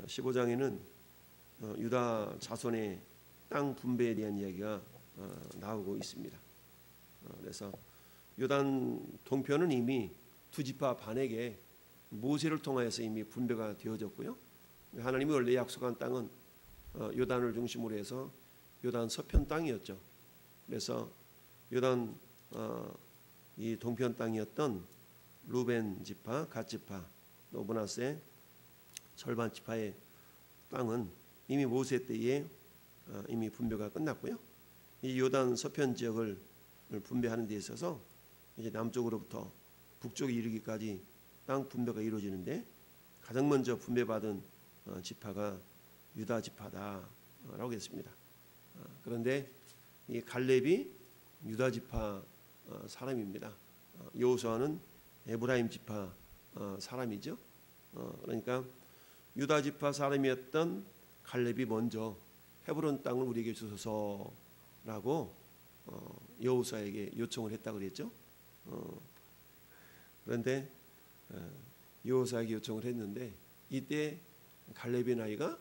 15장에는 유다 자손의 땅 분배에 대한 이야기가 나오고 있습니다. 그래서 요단 동편은 이미 두 지파 반에게 모세를 통하여서 이미 분배가 되어졌고요. 하나님이 원래 약속한 땅은 요단을 중심으로 해서 요단 서편 땅이었죠. 그래서 요단 이 동편 땅이었던 루벤 지파, 갓 지파, 또 므낫세 절반 지파의 땅은 이미 모세 때에 이미 분배가 끝났고요. 이 요단 서편 지역을 분배하는 데 있어서 이제 남쪽으로부터 북쪽에 이르기까지 땅 분배가 이루어지는데 가장 먼저 분배받은 지파가 유다 지파다라고 했습니다. 그런데 이 갈렙이 유다 지파 사람입니다. 여호수아는 에브라임 지파 사람이죠. 그러니까 유다 지파 사람이었던 갈렙이 먼저 헤브론 땅을 우리에게 주소서라고 여호수아에게 요청을 했다고 그랬죠. 그런데 여호수아에게 요청을 했는데 이때 갈렙의 나이가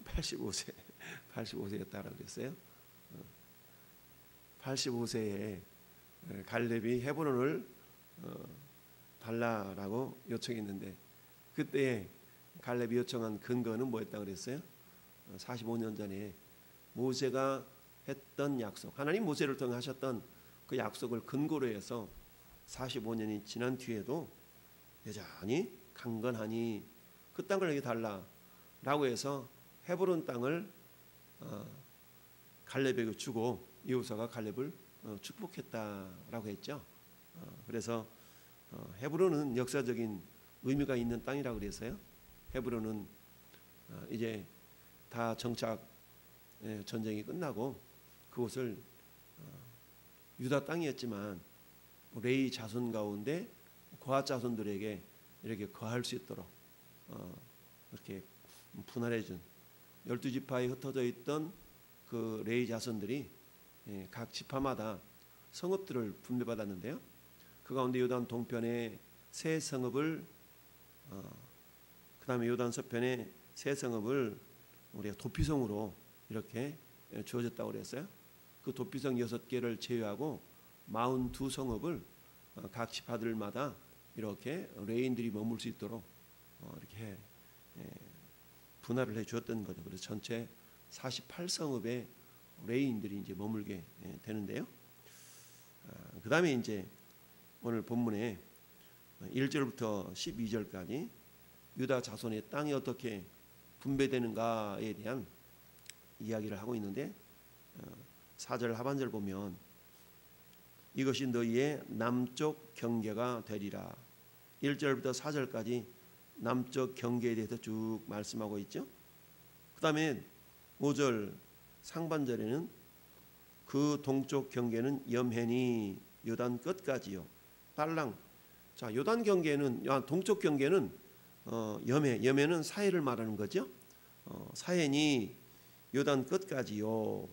85세였다라고 그랬어요. 85세에 갈렙이 헤브론을 달라라고 요청했는데 그때 갈렙이 요청한 근거는 뭐였다고 그랬어요? 45년 전에 모세가 했던 약속, 하나님 모세를 통해 하셨던 그 약속을 근거로 해서 45년이 지난 뒤에도 여전히 강건하니 그 땅을 내게 달라라고 해서 헤브론 땅을 갈렙에게 주고 여호수아가 갈렙을 축복했다라고 했죠. 그래서 헤브론은 역사적인 의미가 있는 땅이라고 그랬어요. 헤브론은 이제 다 정착 전쟁이 끝나고 그곳을 유다 땅이었지만 레위 자손 가운데 고핫 자손들에게 이렇게 거할 수 있도록 이렇게 분할해준 12지파에 흩어져 있던 그 레위 자손들이 각 지파마다 성읍들을 분배받았는데요. 그 가운데 요단 동편의 세 성읍을 그 다음에 요단 서편의 세 성읍을 우리가 도피성으로 이렇게 주어졌다고 그랬어요. 그 도피성 6개를 제외하고 42성읍을 각 지파들마다 이렇게 레인들이 머물 수 있도록 이렇게 분할을 해 주었던 거죠. 그래서 전체 48성읍의 레인들이 이제 머물게 되는데요. 그 다음에 이제 오늘 본문에 1절부터 12절까지 유다 자손의 땅이 어떻게 분배되는가에 대한 이야기를 하고 있는데 4절 하반절 보면 이것이 너희의 남쪽 경계가 되리라. 1절부터 4절까지 남쪽 경계에 대해서 쭉 말씀하고 있죠. 그 다음에 5절 상반절에는 그 동쪽 경계는 염해니 요단 끝까지요. 달랑. 자, 요단 경계는 동쪽 경계는 염해는 사해를 말하는 거죠. 사해니 요단 끝까지요.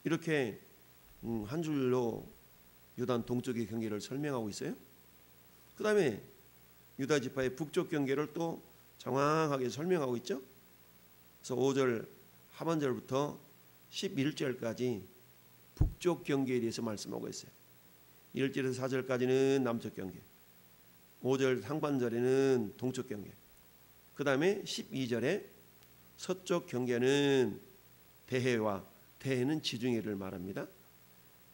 이렇게 한 줄로 요단 동쪽의 경계를 설명하고 있어요. 그 다음에 유다 지파의 북쪽 경계를 또 정확하게 설명하고 있죠. 그래서 5절 하반절부터 11절까지 북쪽 경계에 대해서 말씀하고 있어요. 1절에서 4절까지는 남쪽 경계, 5절 상반절에는 동쪽 경계, 그 다음에 12절에 서쪽 경계는 대해는 지중해를 말합니다.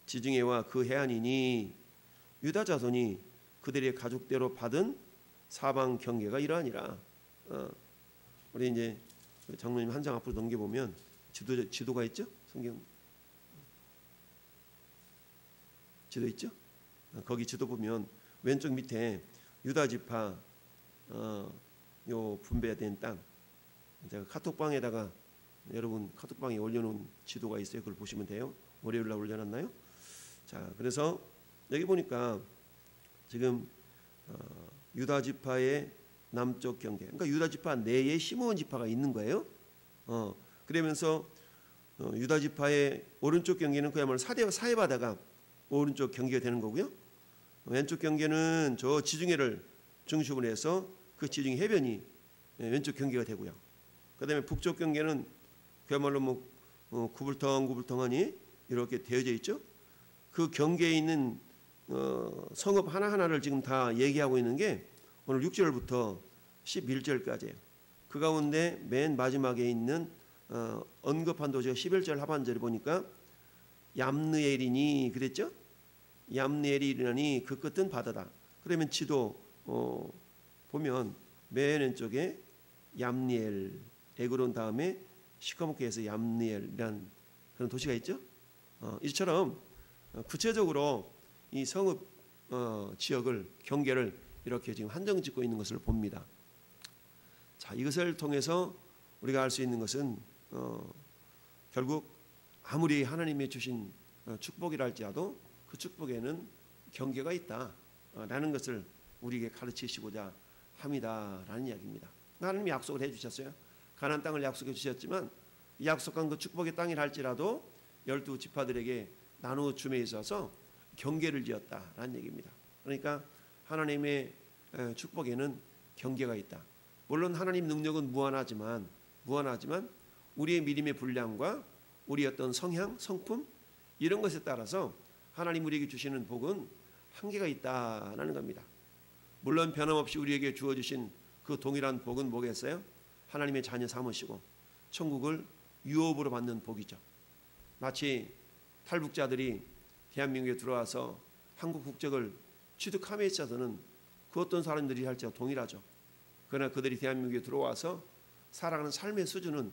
지중해와 그 해안이니 유다 자손이 그들의 가족대로 받은 사방 경계가 이러하니라. 우리 이제 장로님 한 장 앞으로 넘겨보면 지도가 있죠? 성경 지도 있죠? 거기 지도 보면 왼쪽 밑에 유다 지파 요 분배된 땅, 제가 카톡방에다가 여러분 카톡방에 올려놓은 지도가 있어요. 그걸 보시면 돼요. 월요일날 올려놨나요? 자, 그래서 여기 보니까 지금 유다 지파의 남쪽 경계, 그러니까 유다 지파 내에 시므온 지파가 있는 거예요. 그러면서 유다 지파의 오른쪽 경계는 그야말로 사해 바다가 오른쪽 경계가 되는 거고요. 왼쪽 경계는 저 지중해를 중심으로 해서 그 지중해 해변이 왼쪽 경계가 되고요. 그다음에 북쪽 경계는 그야말로 구불텅구불텅하니 이렇게 되어져 있죠. 그 경계에 있는 성읍 하나하나를 지금 다 얘기하고 있는 게 오늘 6절부터 11절까지예요. 그 가운데 맨 마지막에 있는 언급한 도시가 11절 하반절에 보니까 얌느엘이니 그랬죠. 얌느엘이라니 그 끝은 바다다. 그러면 지도 보면 맨 왼쪽에 얌니엘, 에그론 다음에 시커멓게 해서 얌니엘이라는 그런 도시가 있죠. 이처럼 구체적으로 이 성읍 지역을 경계를 이렇게 지금 한정 짓고 있는 것을 봅니다. 자, 이것을 통해서 우리가 알 수 있는 것은 결국 아무리 하나님이 주신 축복이라 할지라도 그 축복에는 경계가 있다라는 것을 우리에게 가르치시고자 합니다라는 이야기입니다. 하나님이 약속을 해주셨어요. 가나안 땅을 약속해 주셨지만 약속한 그 축복의 땅이라 할지라도 12지파들에게 나누어 줌에 있어서 경계를 지었다라는 얘기입니다. 그러니까 하나님의 축복에는 경계가 있다. 물론 하나님 능력은 무한하지만 우리의 믿음의 분량과 우리의 어떤 성향, 성품 이런 것에 따라서 하나님 우리에게 주시는 복은 한계가 있다라는 겁니다. 물론 변함없이 우리에게 주어주신 그 동일한 복은 뭐겠어요? 하나님의 자녀 삼으시고 천국을 유업으로 받는 복이죠. 마치 탈북자들이 대한민국에 들어와서 한국 국적을 취득함에 있어서는 그 어떤 사람들이 할지와 동일하죠. 그러나 그들이 대한민국에 들어와서 살아가는 삶의 수준은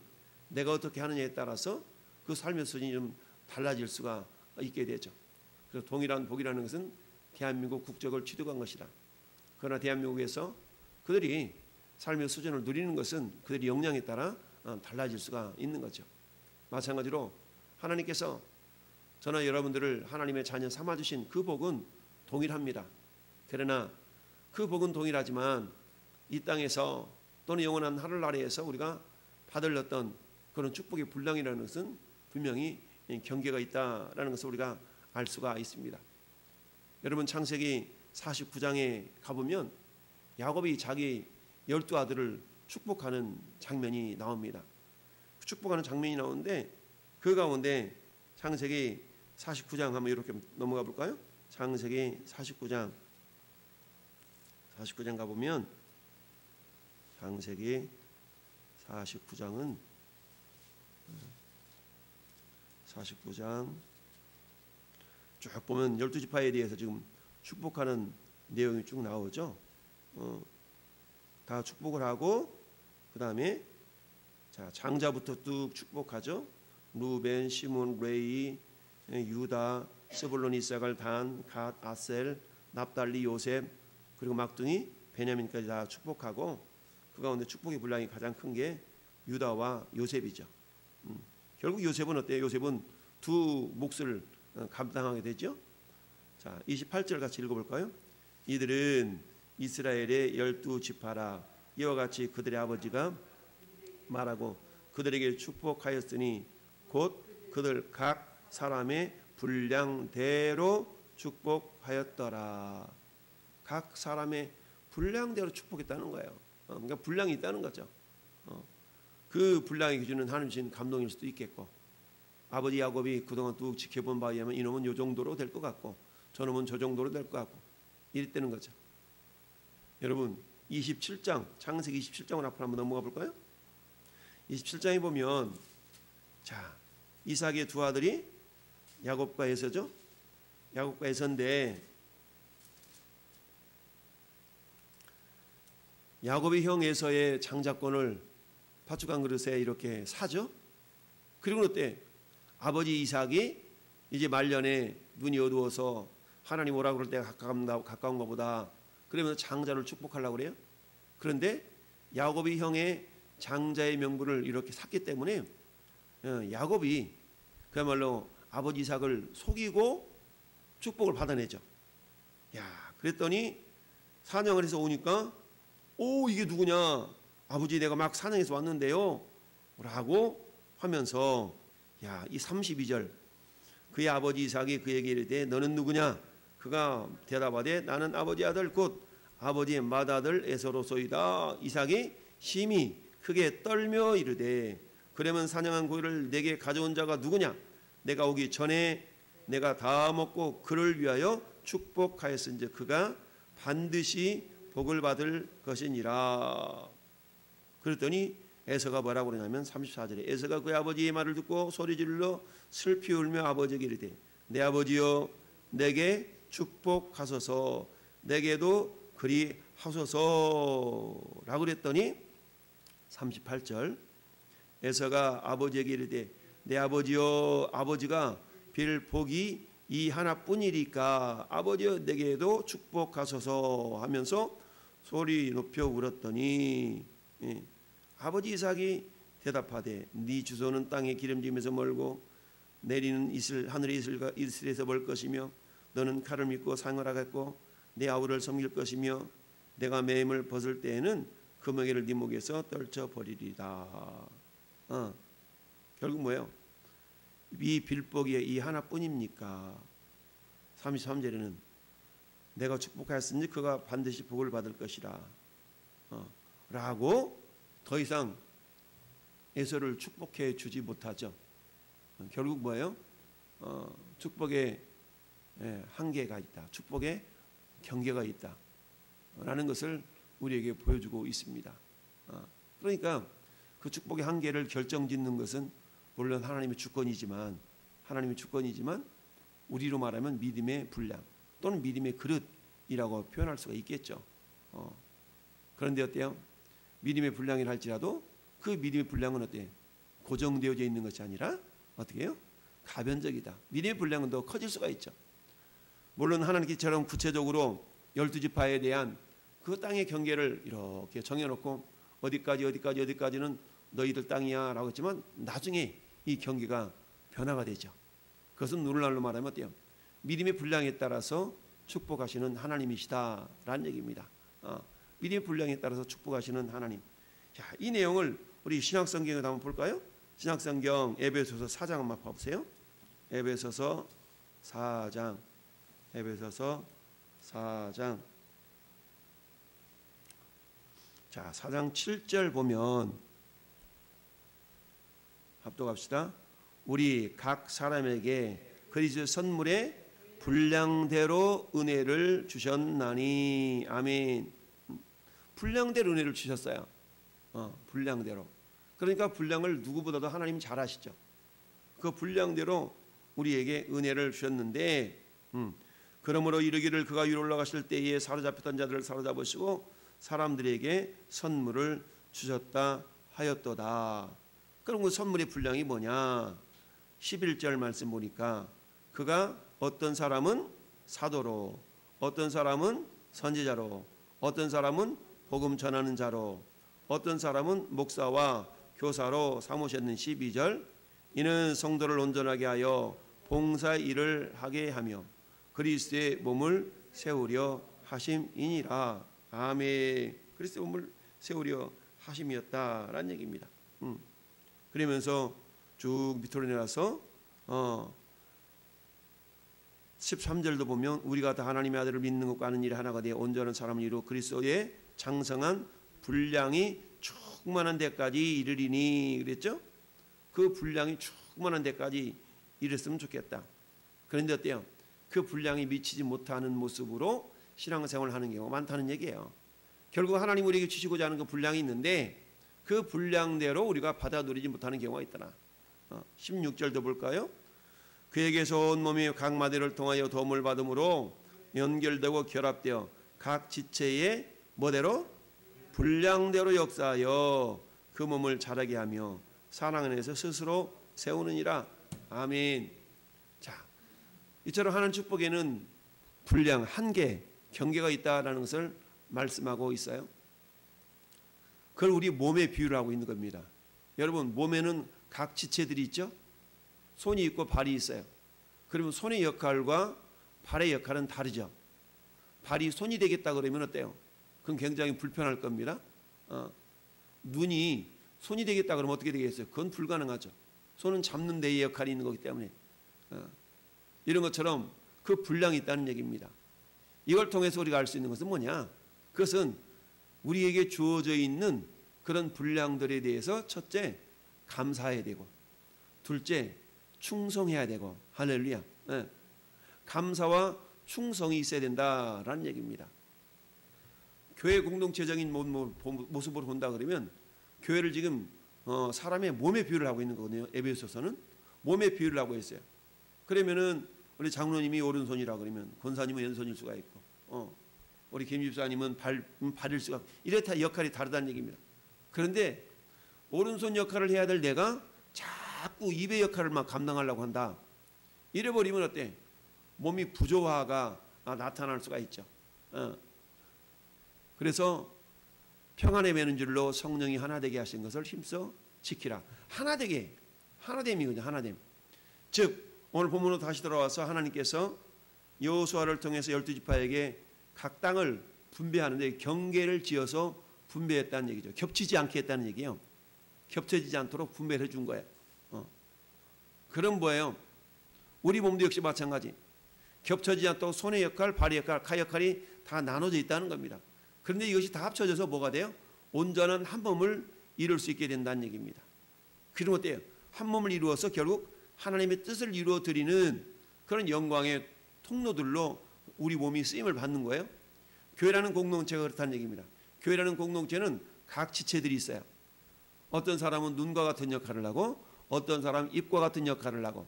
내가 어떻게 하느냐에 따라서 그 삶의 수준이 좀 달라질 수가 있게 되죠. 그래서 동일한 복이라는 것은 대한민국 국적을 취득한 것이다. 그러나 대한민국에서 그들이 삶의 수준을 누리는 것은 그들의 역량에 따라 달라질 수가 있는 거죠. 마찬가지로 하나님께서 저나 여러분들을 하나님의 자녀 삼아주신 그 복은 동일합니다. 그러나 그 복은 동일하지만 이 땅에서 또는 영원한 하늘나라에서 우리가 받을 어떤 그런 축복의 분량이라는 것은 분명히 경계가 있다라는 것을 우리가 알 수가 있습니다. 여러분 창세기 49장에 가보면 야곱이 자기 12아들을 축복하는 장면이 나옵니다. 축복하는 장면이 나오는데 그 가운데 창세기 49장 한번 이렇게 넘어가 볼까요? 창세기 49장 가보면 창세기 49장은 49장 쭉 보면 12지파에 대해서 지금 축복하는 내용이 쭉 나오죠. 다 축복을 하고 그 다음에 자 장자부터 쭉 축복하죠. 루벤, 시몬, 레위, 유다, 스불론, 이사갈, 단, 갓, 아셀, 납달리, 요셉 그리고 막둥이 베냐민까지 다 축복하고 그 가운데 축복의 분량이 가장 큰 게 유다와 요셉이죠. 결국 요셉은 어때요? 요셉은 두 몫을 감당하게 되죠. 자 28절 같이 읽어볼까요? 이들은 이스라엘의 12지파라 이와 같이 그들의 아버지가 말하고 그들에게 축복하였으니 곧 그들 각 사람의 분량대로 축복하였더라. 각 사람의 분량대로 축복했다는 거예요. 그러니까 분량이 있다는 거죠. 그 분량의 기준은 하나님 주신 감동일 수도 있겠고 아버지 야곱이 그동안 쭉 지켜본 바에 의하면 이놈은 이 정도로 될 것 같고 저놈은 저 정도로 될 것 같고 이랬다는 거죠. 여러분 27장 창세기 27장을 앞으로 한번 넘어가 볼까요? 27장에 보면 자 이삭의 두 아들이 야곱과 에서죠. 야곱과 에서인데 야곱의 형 에서의 장자권을 팥죽 한 그릇에 이렇게 사죠. 그리고 어때? 아버지 이삭이 이제 말년에 눈이 어두워서 하나님 오라고 그럴 때가 가까운 것보다 그러면서 장자를 축복하려고 그래요. 그런데 야곱이 형의 장자의 명분을 이렇게 샀기 때문에 야곱이 그야말로 아버지 이삭을 속이고 축복을 받아내죠. 야, 그랬더니 사냥을 해서 오니까 오 이게 누구냐? 아버지 내가 막 사냥해서 왔는데요. 라고 하면서 야, 이 32절 그의 아버지 이삭이 그에게 이르되 너는 누구냐? 그가 대답하되 나는 아버지 아들 곧 아버지의 맏아들 에서로소이다. 이삭이 심히 크게 떨며 이르되 그러면 사냥한 고기를 내게 가져온 자가 누구냐? 내가 오기 전에 내가 다 먹고 그를 위하여 축복하였은즉 그가 반드시 복을 받을 것이니라. 그랬더니 에서가 뭐라고 그러냐면 34절에 에서가 그의 아버지의 말을 듣고 소리질러 슬피 울며 아버지에게 이르되 내 아버지여 내게 축복하소서 내게도 그리 하소서라고 그랬더니 38절 에서가 아버지에게 이르되 내 아버지여 아버지가 빌 복이 이 하나뿐이니까 아버지여 내게도 축복하소서 하면서 소리 높여 울었더니 아버지 이삭이 대답하되 네 주소는 땅의 기름짐에서 멀고 내리는 이슬 하늘의 이슬에서 멀 것이며 너는 칼을 믿고 상을하겠고 내 아우를 섬길 것이며 내가 매임을 벗을 때에는 그 멍에를 네 목에서 떨쳐버리리다. 결국 뭐예요? 이 빌복이 이 하나뿐입니까? 33절에는 내가 축복하였으니 그가 반드시 복을 받을 것이라 라고 더 이상 에서를 축복해 주지 못하죠. 결국 뭐예요? 축복에 한계가 있다. 축복에 경계가 있다. 라는 것을 우리에게 보여주고 있습니다. 그러니까 그 축복의 한계를 결정짓는 것은 물론 하나님의 주권이지만 우리로 말하면 믿음의 분량 또는 믿음의 그릇이라고 표현할 수가 있겠죠. 그런데 어때요? 믿음의 분량이라 할지라도 그 믿음의 분량은 어때요? 고정되어져 있는 것이 아니라 어떻게 해요? 가변적이다. 믿음의 분량은 더 커질 수가 있죠. 물론 하나님께처럼 구체적으로 12지파에 대한 그 땅의 경계를 이렇게 정해놓고 어디까지는 너희들 땅이야 라고 했지만 나중에 이 경계가 변화가 되죠. 그것은 오늘날로 말하면 어때요? 믿음의 분량에 따라서 축복하시는 하나님이시다라는 얘기입니다. 믿음의 분량에 따라서 축복하시는 하나님. 자, 이 내용을 우리 신약성경에 한번 볼까요? 신약성경 에베소서 4장 한번 봐보세요. 에베소서 4장 자, 4장 7절 보면 합독합시다. 우리 각 사람에게 그리스도의 선물의 분량대로 은혜를 주셨나니 아멘. 분량대로 은혜를 주셨어요. 분량대로. 그러니까 분량을 누구보다도 하나님이 잘 아시죠. 그 분량대로 우리에게 은혜를 주셨는데 그러므로 이르기를 그가 위로 올라가실 때에 사로잡혔던 자들을 사로잡으시고 사람들에게 선물을 주셨다 하였도다. 그럼 그 선물의 분량이 뭐냐? 11절 말씀 보니까 그가 어떤 사람은 사도로, 어떤 사람은 선지자로, 어떤 사람은 복음 전하는 자로, 어떤 사람은 목사와 교사로 삼으셨는 12절 이는 성도를 온전하게 하여 봉사 일을 하게 하며 그리스도의 몸을 세우려 하심이니라. 아멘. 그리스도의 몸을 세우려 하심이었다라는 얘기입니다. 그러면서 쭉 밑으로 내려서 13절도 보면 우리가 다 하나님의 아들을 믿는 것과 아는 일이 하나가 되어 온전한 사람을 이루어 그리스도의 장성한 분량이 충만한 데까지 이르리니 그랬죠? 그 분량이 충만한 데까지 이랬으면 좋겠다. 그런데 어때요? 그 분량이 미치지 못하는 모습으로 신앙생활을 하는 경우가 많다는 얘기예요. 결국 하나님 우리에게 주시고자 하는 그 분량이 있는데 그 분량대로 우리가 받아 누리지 못하는 경우가 있더라. 16절도 볼까요? 그에게서 온 몸이 각 마디를 통하여 도움을 받음으로 연결되고 결합되어 각 지체의 뭐대로? 분량대로 역사하여 그 몸을 자라게 하며 사랑 안에서 스스로 세우느니라. 아멘. 자, 이처럼 하나님 축복에는 분량, 한계, 경계가 있다라는 것을 말씀하고 있어요. 그걸 우리 몸에 비유를 하고 있는 겁니다. 여러분 몸에는 각 지체들이 있죠. 손이 있고 발이 있어요. 그러면 손의 역할과 발의 역할은 다르죠. 발이 손이 되겠다 그러면 어때요? 그건 굉장히 불편할 겁니다. 눈이 손이 되겠다 그러면 어떻게 되겠어요? 그건 불가능하죠. 손은 잡는 데의 역할이 있는 거기 때문에 이런 것처럼 그 분량이 있다는 얘기입니다. 이걸 통해서 우리가 알 수 있는 것은 뭐냐? 그것은 우리에게 주어져 있는 그런 분량들에 대해서 첫째 감사해야 되고, 둘째 충성해야 되고. 할렐루야. 네. 감사와 충성이 있어야 된다라는 얘기입니다. 교회 공동체적인 모습으로 본다 그러면 교회를 지금 사람의 몸에 비유를 하고 있는 거거든요. 에베소서는 몸에 비유를 하고 있어요. 그러면은 우리 장로님이 오른손이라 그러면 권사님은 왼손일 수가 있고, 우리 김 집사님은 발일 수가 있고, 이래 다 역할이 다르다는 얘기입니다. 그런데 오른손 역할을 해야 될 내가 자꾸 입의 역할을 막 감당하려고 한다. 이래 버리면 어때? 몸이 부조화가 나타날 수가 있죠. 그래서 평안에 매는 줄로 성령이 하나 되게 하신 것을 힘써 지키라. 하나 되게, 하나됨이거든요. 하나됨. 즉 오늘 본문으로 다시 돌아와서 하나님께서 여호수아를 통해서 12지파에게 각 땅을 분배하는데 경계를 지어서 분배했다는 얘기죠. 겹치지 않게 했다는 얘기예요. 겹쳐지지 않도록 분배를 해준 거예요. 그럼 뭐예요? 우리 몸도 역시 마찬가지. 겹쳐지지 않도록 손의 역할, 발의 역할, 칼 역할이 다 나눠져 있다는 겁니다. 그런데 이것이 다 합쳐져서 뭐가 돼요? 온전한 한 몸을 이룰 수 있게 된다는 얘기입니다. 그럼 어때요? 한 몸을 이루어서 결국 하나님의 뜻을 이루어 드리는 그런 영광의 통로들로 우리 몸이 쓰임을 받는 거예요. 교회라는 공동체가 그렇다는 얘기입니다. 교회라는 공동체는 각 지체들이 있어요. 어떤 사람은 눈과 같은 역할을 하고 어떤 사람은 입과 같은 역할을 하고.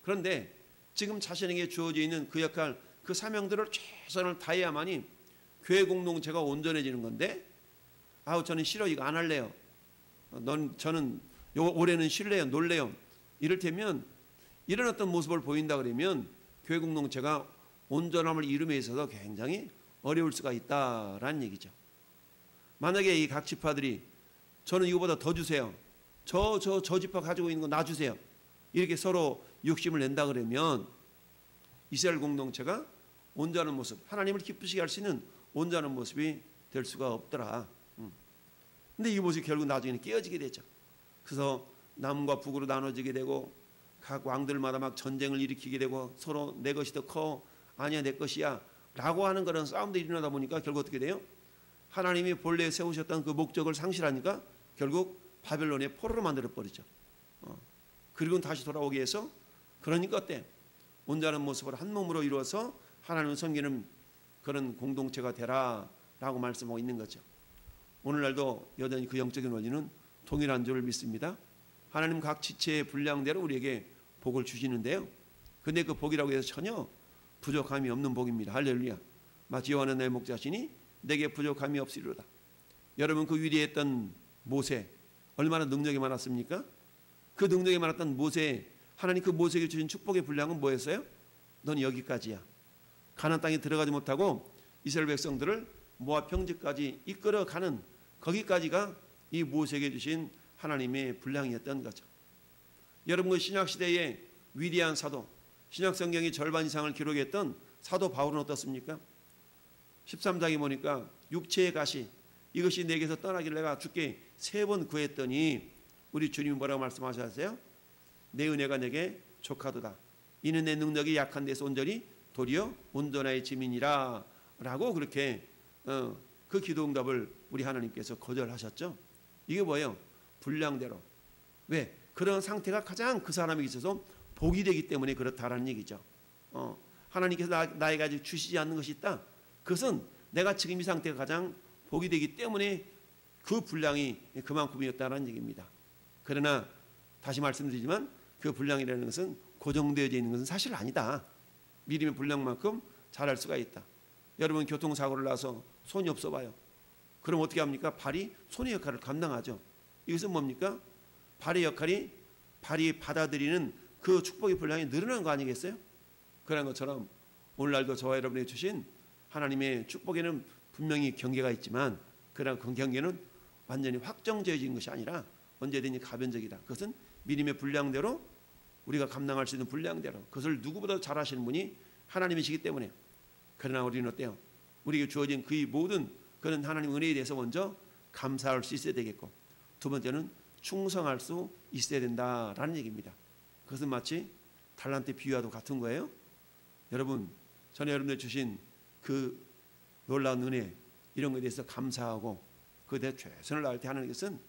그런데 지금 자신에게 주어져 있는 그 역할, 그 사명들을 최선을 다해야만이 교회 공동체가 온전해지는 건데, 저는 싫어, 이거 안 할래요. 저는 올해는 쉴래요, 놀래요. 이를테면 이런 어떤 모습을 보인다 그러면 교회 공동체가 온전함을 이룸에 있어서 굉장히 어려울 수가 있다라는 얘기죠. 만약에 이 각 지파들이 저는 이거보다 더 주세요. 저 지파 가지고 있는 거 나 주세요. 이렇게 서로 욕심을 낸다 그러면 이스라엘 공동체가 온전한 모습, 하나님을 기쁘시게 할 수 있는 온전한 모습이 될 수가 없더라. 근데 이 모습이 결국 나중에는 깨어지게 되죠. 그래서 남과 북으로 나눠지게 되고 각 왕들마다 막 전쟁을 일으키게 되고 서로 내 것이 더 커, 아니야 내 것이야 라고 하는 그런 싸움들이 일어나다 보니까 결국 어떻게 돼요? 하나님이 본래 세우셨던 그 목적을 상실하니까 결국 바벨론의 포로로 만들어버리죠. 그리고 다시 돌아오기 위해서, 그러니까 어때? 온전한 모습으로 한 몸으로 이루어서 하나님을 섬기는 그런 공동체가 되라 라고 말씀하고 있는 거죠. 오늘날도 여전히 그 영적인 원리는 동일한 줄을 믿습니다. 하나님 각 지체의 분량대로 우리에게 복을 주시는데요. 근데 그 복이라고 해서 전혀 부족함이 없는 복입니다. 할렐루야. 마치 여호와는 내 목자시니 내게 부족함이 없으리로다. 여러분 그 위대했던 모세 얼마나 능력이 많았습니까? 그 능력이 많았던 모세, 하나님 그 모세에게 주신 축복의 분량은 뭐였어요? 넌 여기까지야. 가나안 땅에 들어가지 못하고 이스라엘 백성들을 모압 평지까지 이끌어가는 거기까지가 이 모세에게 주신 하나님의 분량이었던 거죠. 여러분 그 신약시대의 위대한 사도, 신약성경의 절반 이상을 기록했던 사도 바울은 어떻습니까? 13장에 보니까 육체의 가시 이것이 내게서 떠나기를 내가 주께 3번 구했더니 우리 주님이 뭐라고 말씀하셨어요? 내 은혜가 내게 족하도다. 이는 내 능력이 약한 데서 온전히 도리어 온전하의 지민이라 라고 그렇게 그 기도 응답을 우리 하나님께서 거절하셨죠. 이게 뭐예요? 분량대로. 왜? 그런 상태가 가장 그 사람에게 있어서 복이 되기 때문에 그렇다라는 얘기죠. 하나님께서 나에게 아직 주시지 않는 것이 있다. 그것은 내가 지금 이 상태가 가장 복이 되기 때문에 그 분량이 그만큼이었다는 얘기입니다. 그러나 다시 말씀드리지만 그 분량이라는 것은 고정되어져 있는 것은 사실 아니다. 믿음의 분량만큼 잘할 수가 있다. 여러분 교통사고를 나서 손이 없어 봐요. 그럼 어떻게 합니까? 발이 손의 역할을 감당하죠. 이것은 뭡니까? 발의 역할이 발이 받아들이는 그 축복의 분량이 늘어난 거 아니겠어요? 그런 것처럼 오늘날도 저와 여러분이 주신 하나님의 축복에는 분명히 경계가 있지만 그러나 그 경계는 완전히 확정되어진 것이 아니라 언제든지 가변적이다. 그것은 믿음의 분량대로 우리가 감당할 수 있는 분량대로 그것을 누구보다 잘하시는 분이 하나님이시기 때문에. 그러나 우리는 어때요? 우리에게 주어진 그 모든 그런 하나님 은혜에 대해서 먼저 감사할 수 있어야 되겠고, 두 번째는 충성할 수 있어야 된다라는 얘기입니다. 그것은 마치 달란트 비유와도 같은 거예요. 여러분 전에 여러분들 주신 그 놀라운 은혜, 이런 것에 대해서 감사하고 그에 대해 최선을 다할 때 하는 것은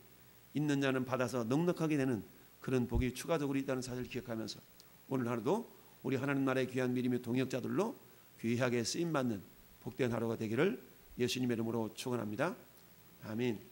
있는 자는 받아서 넉넉하게 되는 그런 복이 추가적으로 있다는 사실을 기억하면서 오늘 하루도 우리 하나님 나라의 귀한 미림의 동역자들로 귀하게 쓰임받는 복된 하루가 되기를 예수님의 이름으로 축원합니다. 아멘.